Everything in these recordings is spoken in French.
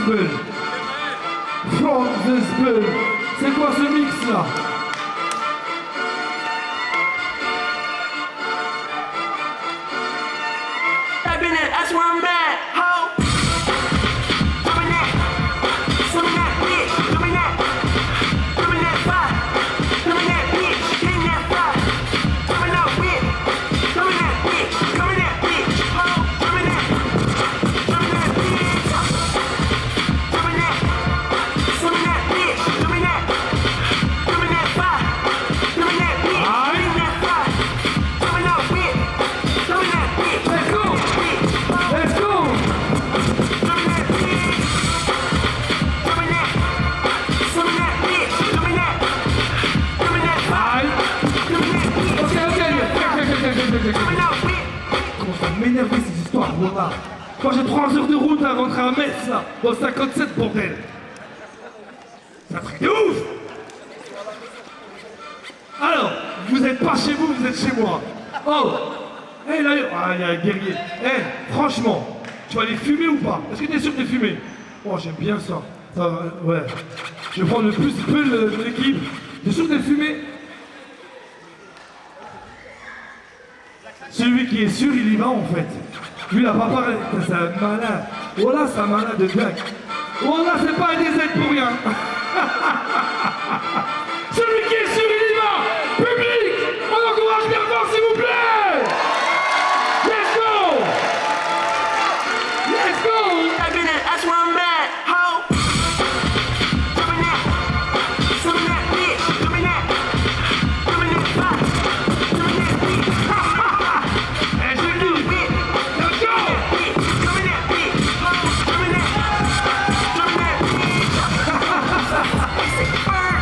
Spell. From the Spell. C'est quoi ce mix là? That's where I'm at, ho. Doing that, some of that bitch, doing that fire, doing that bitch, hitting that fire, coming up with, doing that bitch, ho, doing that bitch, doing that bitch, doing that, some of that bitch, doing that fire, doing that bitch, hitting that fire, coming up with, doing that bitch. Let's go! Let's go! Comment ça m'énerve ces histoires, voilà. Quand j'ai 3 heures de route à rentrer à Metz, là, dans 57, bordel. C'est un truc de ouf! Alors, vous êtes pas chez vous, vous êtes chez moi. Oh! Eh là, ah, il y a un guerrier. Eh, franchement, tu vas aller fumer ou pas? Est-ce que tu es sûr de fumer? Oh, j'aime bien ça. Ouais. Je vais prendre le plus peu de l'équipe. T'es sûr de fumer? Celui qui est sûr, il y va en fait. Lui, il a pas parlé. C'est un malin. Oh là, c'est un malin de dingue. Oh là, c'est pas un des aides pour rien. Celui qui est sûr, il y va. Public, on encourage bien fort, s'il vous plaît. Let's go. Let's go. That's where I'm at, ho. Doing that, some of that bitch, doing that fire, doing that bitch. Eh, je le dis. Let's go. Doing that bitch, ho, doing that bitch. They say burn,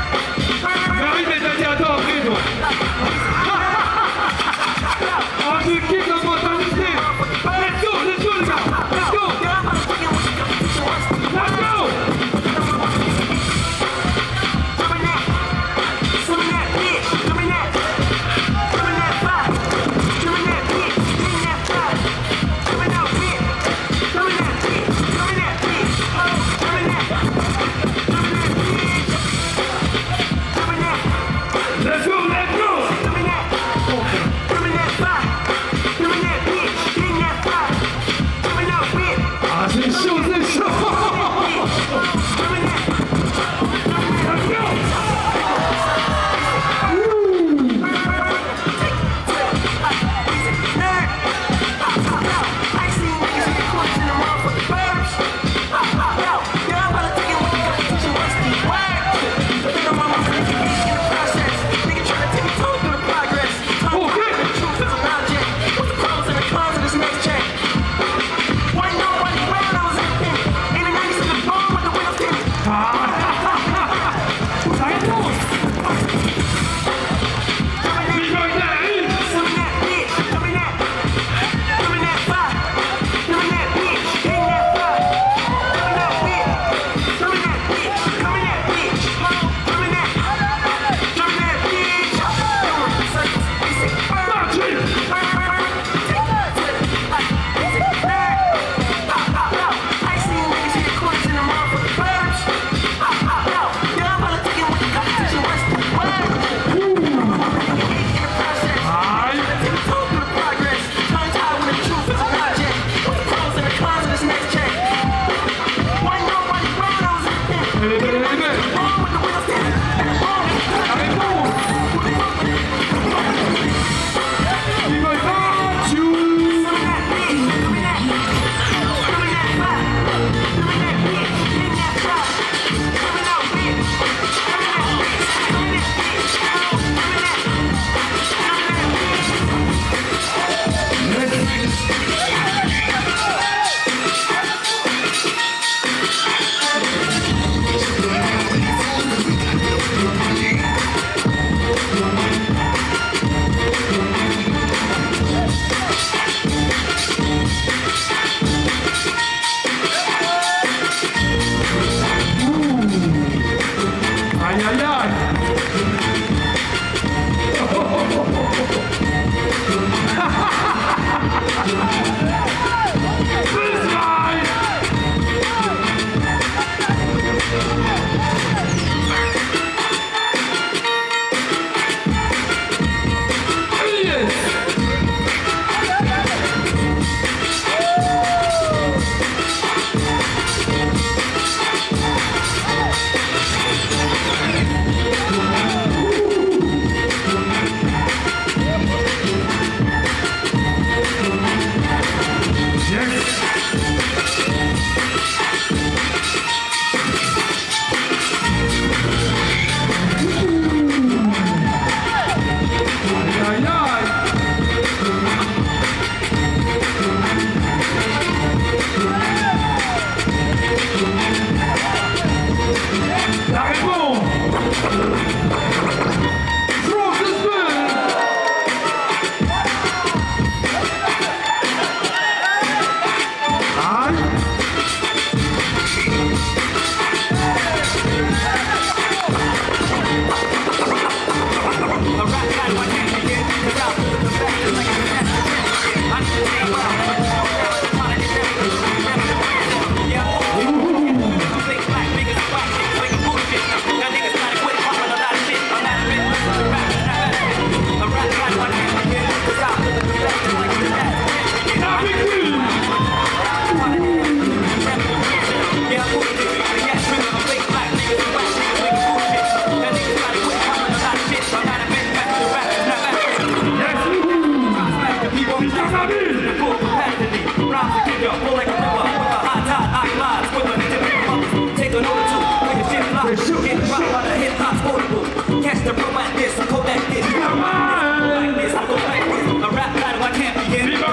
flow like a river. With a high tide, I glide. With a different bubbles. Take a note or two. When your shit fly, get rocked by the hip hop portable. Catch the pro at this, a Kodak this. Like this, I go like this. A rap battle I can't begin. The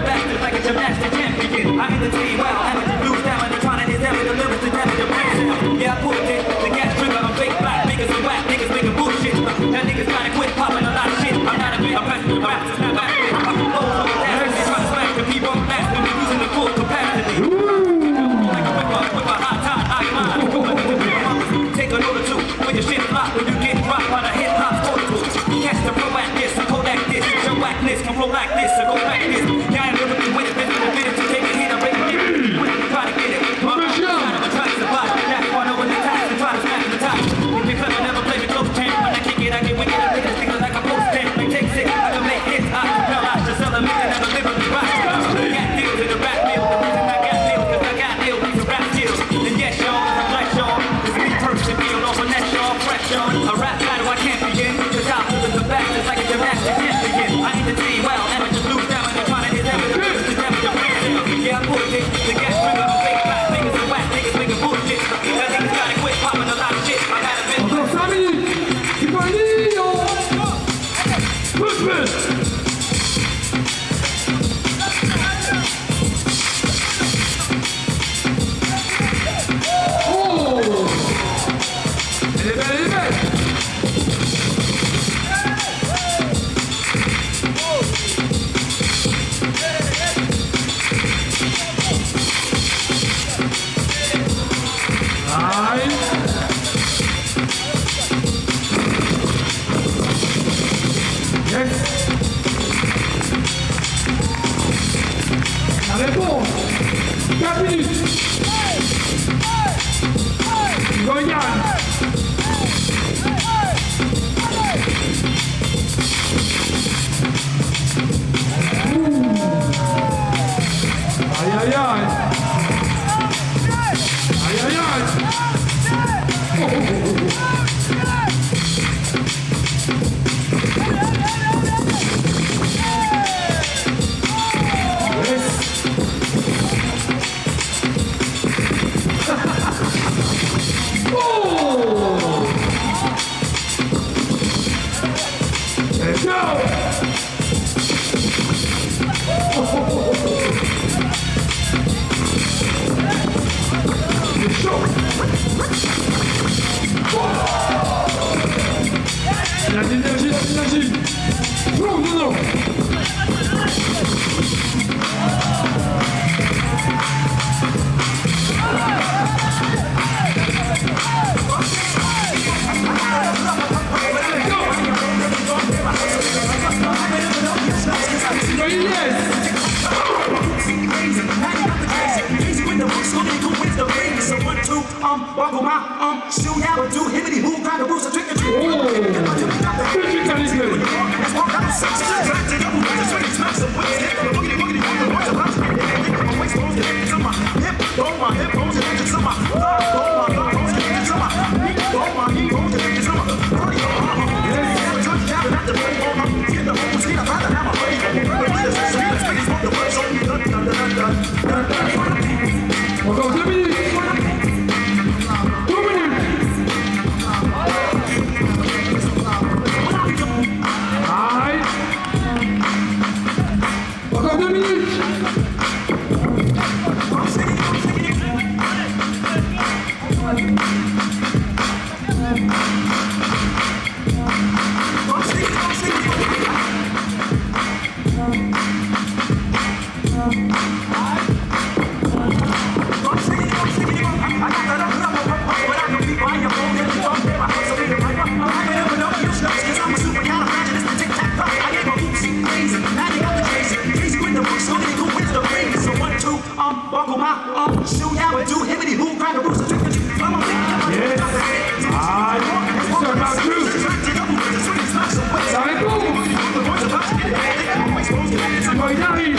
bastard like a gymnastic champion. I entertain well, having to lose stamina, trying to examine the lyrics to damage the brain cell. Yeah, I put it in. The gas trigger, I'm fake black. Niggas are whack, niggas making bullshit. That niggas gotta quit popping a lot of shit. I'm not a bit, I'm passionate rap, it's not back. I'm low on the dance, they try to smash the people fast when we're using the full capacity. Like a whipper, with a high tide, I glide. Take a note or two when your shit fly, when you get dropped by the hip hop portable. Catch the pro at this, a Kodak this. Your whackness can roll like this, or go like this. Yeah, I'm literally with it, been in a minute to take a hit, I'm breaking it. Try to get it. I'm trying to survive. That's why no one attacks and try to smash the top. If you're clever, never play the close champ. When I kick it, I get wicked. I make it stick like a post stamp. Like take six, I can make hits. I compel, I just sell a million, never live on the rock. Got deals in the rap mill. The reason I got deals, cause I got deals, these are rap skills. And yes, y'all, I'm like y'all. It's me person, feel off a neck, y'all, fresh y'all. A rap battle I can't begin. Cause I'm moving the fastest like a gymnastic champion. I entertain well, amateur blue down, and trying to examine the lyrics to damage the brain cell. Yeah, I put it, the gas trigger, I'm fake black, niggas are whack, niggas making bullshit. That niggas gotta quit popping a lot of shit. I gotta been. Encore 5 minutes. C'est pas fini, non. Push. Oh. Elle est belle. La réponse 4 minutes. Regarde. Aïe aïe aïe. Aïe aïe aïe. Let's go! C'est chaud! Il y a de l'énergie! Non! Buckle my shoe now and do hibbity who got the rules of trick or treat. Encore 2 minutes. 2 minutes. Aïe. Encore 2 minutes. Buckle my shoe now and do hibbity who got the rules of trick or treat. Yes. Aïe. C'est un marqueur. Ça répond. Quand il arrive.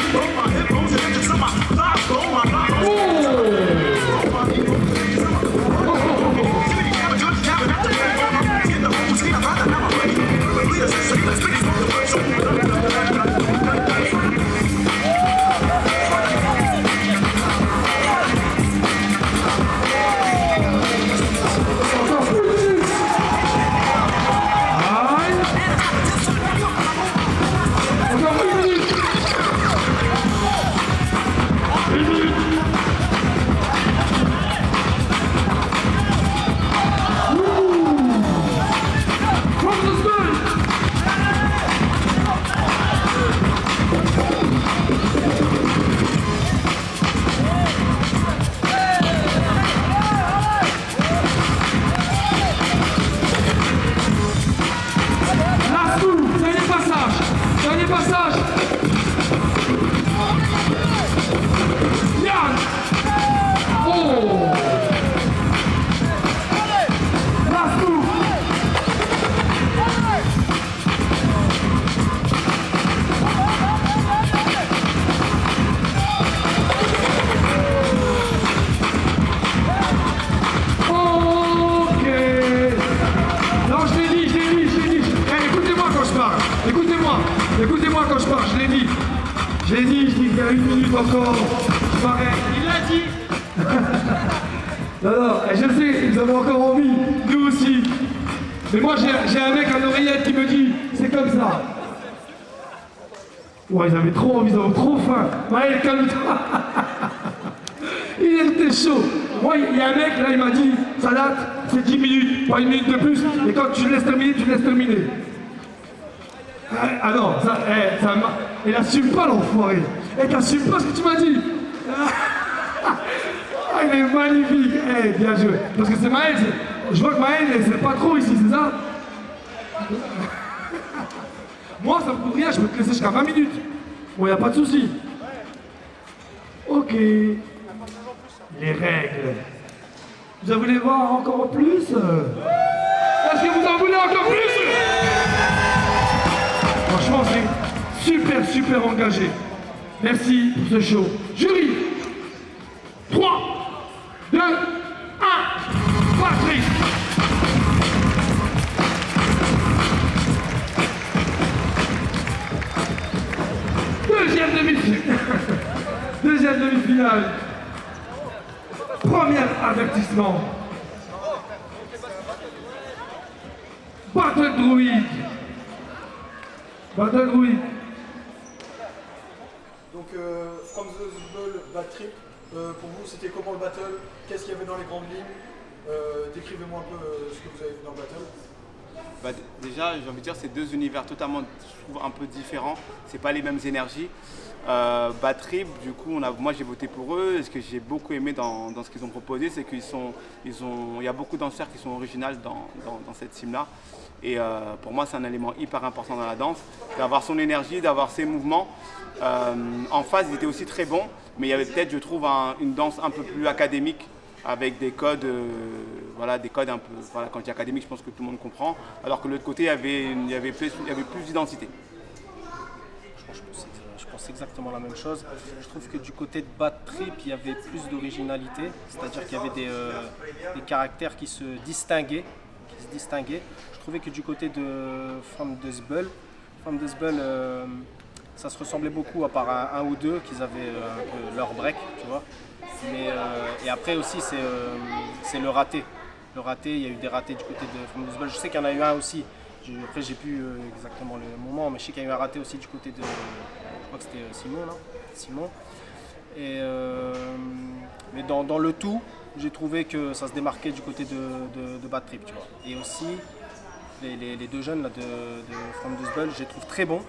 merci. Non, non, je sais, vous avez encore envie, nous aussi. Mais moi, j'ai un mec à l'oreillette qui me dit, c'est comme ça. Ouais, ils avaient trop envie, ils avaient trop faim. Maël, calme-toi. Il était chaud. Moi, il y a un mec, là, il m'a dit, ça date, c'est 10 minutes, pas une minute de plus. Et quand tu laisses terminer, tu laisses terminer. Ah non, ça m'a... Il assume pas, l'enfoiré. Et t'assumes pas ce que tu m'as dit. Ah, il est magnifique. Bien joué. Parce que c'est Maël. Je vois que Maël, c'est pas trop ici, c'est ça? Moi, ça me coûte rien, je peux te laisser jusqu'à 20 minutes. Bon, y a pas de souci. Ok. Les règles. Vous en voulez voir encore plus? Est-ce que vous en voulez encore plus? Franchement, c'est super, super engagé. Merci pour ce show. Jury. 3, 2, 1. Patrick. Deuxième demi-finale. Deuxième demi-finale. Premier avertissement. Battle Druid. Battle Druid. Donc, From the Ball, Bad Trip, pour vous, c'était comment le battle? Qu'est-ce qu'il y avait dans les grandes lignes? Décrivez-moi un peu ce que vous avez vu dans le battle. Bah, déjà, j'ai envie de dire, c'est deux univers totalement, je trouve, un peu différents. C'est pas les mêmes énergies. Bad Trip, du coup, moi j'ai voté pour eux. Et ce que j'ai beaucoup aimé dans ce qu'ils ont proposé, c'est qu'il y a beaucoup de danseurs qui sont originales dans cette team-là. Et pour moi, c'est un élément hyper important dans la danse, d'avoir son énergie, d'avoir ses mouvements. En phase, ils étaient aussi très bons, mais il y avait peut-être, je trouve, une danse un peu plus académique, avec des codes, des codes un peu, quand je dis académique, je pense que tout le monde comprend, alors que de l'autre côté, il y avait plus d'identité. Je pense exactement la même chose. Je trouve que du côté de Bad Trip, il y avait plus d'originalité, c'est-à-dire qu'il y avait des caractères qui se distinguaient. Je trouvais que du côté de From the Bull, ça se ressemblait beaucoup, à part un ou deux qu'ils avaient un peu leur break, tu vois. Et après aussi, c'est le raté. Le raté, il y a eu des ratés du côté de From the Bull. Je sais qu'il y en a eu un aussi. Après, j'ai plus exactement le moment, mais je sais qu'il y a eu un raté aussi du côté de. Je crois que c'était Simon, là. Simon. Mais dans le tout, j'ai trouvé que ça se démarquait du côté de Bad Trip, tu vois. Et aussi, les deux jeunes là, de From the Bull, je les trouve très bons.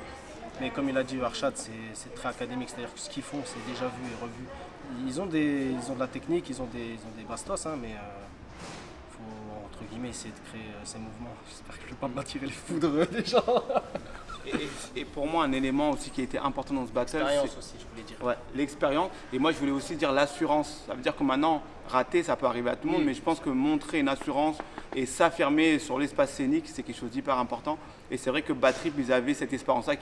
Mais comme il a dit Arshad, c'est très académique, c'est-à-dire que ce qu'ils font, c'est déjà vu et revu. Ils ont de la technique, ils ont des bastos, hein, mais il faut, entre guillemets, essayer de créer ces mouvements. J'espère que je ne vais pas m'attirer les foudres des gens. Et pour moi, un élément aussi qui a été important dans ce battle, L'expérience aussi, je voulais dire. Ouais, l'expérience. Et moi, je voulais aussi dire l'assurance. Ça veut dire que maintenant, rater, ça peut arriver à tout le monde, mais je pense que montrer une assurance et s'affirmer sur l'espace scénique, c'est quelque chose d'hyper important. Et c'est vrai que Bad Trip, ils avaient cette expérience-là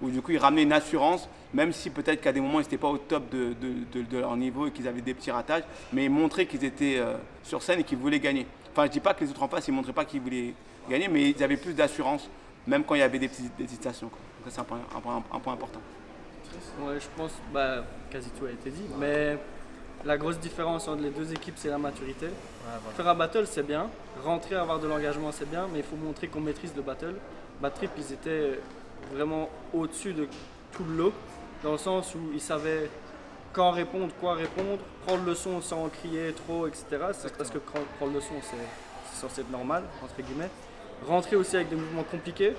où du coup, ils ramenaient une assurance, même si peut-être qu'à des moments, ils n'étaient pas au top de leur niveau et qu'ils avaient des petits ratages, mais ils montraient qu'ils étaient sur scène et qu'ils voulaient gagner. Enfin, je ne dis pas que les autres en face, ils ne montraient pas qu'ils voulaient gagner, mais ils avaient plus d'assurance, même quand il y avait des petites hésitations. Donc ça, c'est un point important. Ouais, je pense, quasi tout a été dit, mais la grosse différence entre les deux équipes, c'est la maturité. Voilà. Faire un battle, c'est bien. Rentrer, avoir de l'engagement, c'est bien, mais il faut montrer qu'on maîtrise le battle. Bad Trip, ils étaient vraiment au-dessus de tout le lot, dans le sens où ils savaient quand répondre, quoi répondre, prendre le son sans crier trop, etc. C'est parce que prendre le son, c'est censé être normal, entre guillemets. Rentrer aussi avec des mouvements compliqués,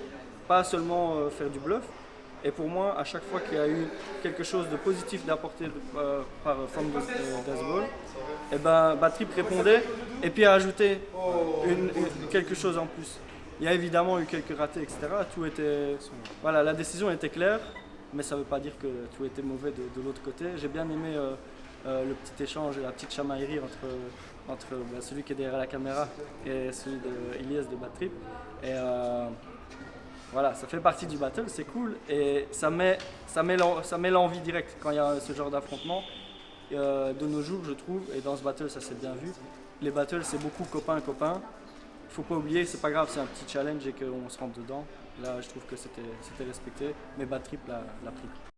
pas seulement faire du bluff. Et pour moi, à chaque fois qu'il y a eu quelque chose de positif d'apporter par From the Ball, et Bad Trip répondait et puis a ajouté quelque chose en plus. Il y a évidemment eu quelques ratés, etc. Tout était, voilà, la décision était claire, mais ça ne veut pas dire que tout était mauvais de l'autre côté. J'ai bien aimé le petit échange et la petite chamaillerie entre celui qui est derrière la caméra et celui d'Ilias de Bad Trip. Et voilà, ça fait partie du battle, c'est cool et ça met l'envie directe quand il y a ce genre d'affrontement. De nos jours, je trouve, et dans ce battle, ça s'est bien vu. Les battles, c'est beaucoup copain-copain. Il faut pas oublier, c'est pas grave, c'est un petit challenge et qu'on se rentre dedans. Là, je trouve que c'était respecté, mais Bad Trip l'a pris.